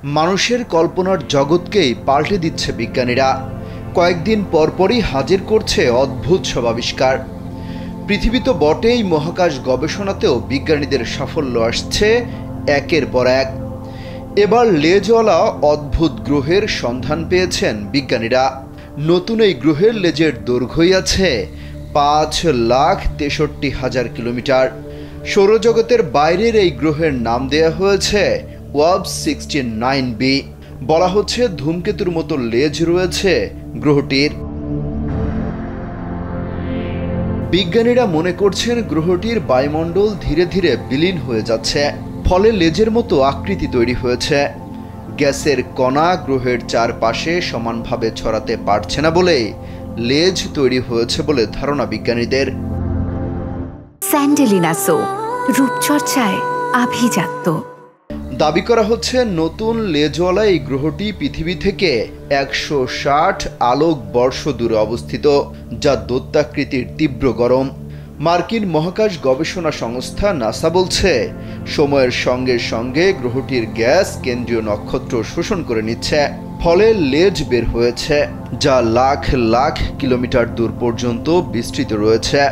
মানুষের কল্পনার জগৎকেই পাল্টে দিচ্ছে বিজ্ঞানীরা। কয়েকদিন পরপরই হাজির করছে অদ্ভুত সব আবিষ্কার। পৃথিবী তো বটেই, মহাকাশ গবেষণাতেও বিজ্ঞানীদের সাফল্য আসছে একের পর এক। এবার লেজওয়ালা অদ্ভুত গ্রহের সন্ধান পেয়েছেন বিজ্ঞানীরা। নতুন এই গ্রহের লেজের দৈর্ঘ্যই আছে 5,63,000 কিলোমিটার। সৌরজগতের বাইরের এই গ্রহের নাম দেয়া হয়েছে ওয়াব 69b। বলা হচ্ছে ধূমকেতুর মতো লেজ রয়েছে গ্রহটির। বিজ্ঞানীরা মনে করছেন গ্রহটির বায়ুমণ্ডল ধীরে ধীরে বিলীন হয়ে যাচ্ছে, ফলে লেজের মতো আকৃতি তৈরি হয়েছে। গ্যাসের কণা গ্রহের চারপাশে সমানভাবে ছড়াতে পারছে না বলেই লেজ তৈরি হয়েছে বলে ধারণা বিজ্ঞানীদের। স্যান্ডেলিনা সো, রূপচর্চায় আভিজাত্য। দাবি করা হচ্ছে নতুন লেজওয়ালা এই গ্রহটি পৃথিবী থেকে 160 আলোক বর্ষ দূরে অবস্থিত, যা দৈত্যাকৃতির তীব্র গরম। মার্কিন মহাকাশ গবেষণা সংস্থা নাসা বলছে সময়ের সঙ্গে সঙ্গে গ্রহটির গ্যাস কেন্দ্রীয় নক্ষত্র শোষণ করে নিচ্ছে, ফলে লেজ বের হয়েছে, যা লাখ লাখ কিলোমিটার দূর পর্যন্ত বিস্তৃত রয়েছে।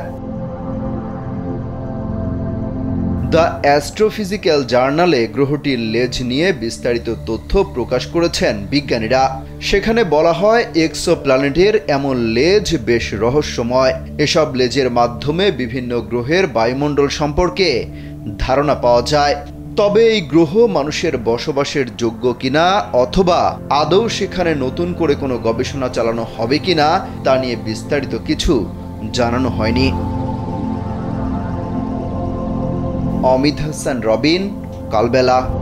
দ্য অ্যাস্ট্রোফিজিক্যাল জার্নালে গ্রহটির লেজ নিয়ে বিস্তারিত তথ্য প্রকাশ করেছেন বিজ্ঞানীরা। সেখানে বলা হয় এক্সোপ্ল্যানেটের এমন লেজ বেশ রহস্যময়। এসব লেজের মাধ্যমে বিভিন্ন গ্রহের বায়ুমণ্ডল সম্পর্কে ধারণা পাওয়া যায়। তবে এই গ্রহ মানুষের বসবাসের যোগ্য কিনা অথবা আদৌ সেখানে নতুন করে কোনো গবেষণা চালানো হবে কিনা তা নিয়ে বিস্তারিত কিছু জানানো হয়নি। অমিত হাসান রবিন, কালবেলা।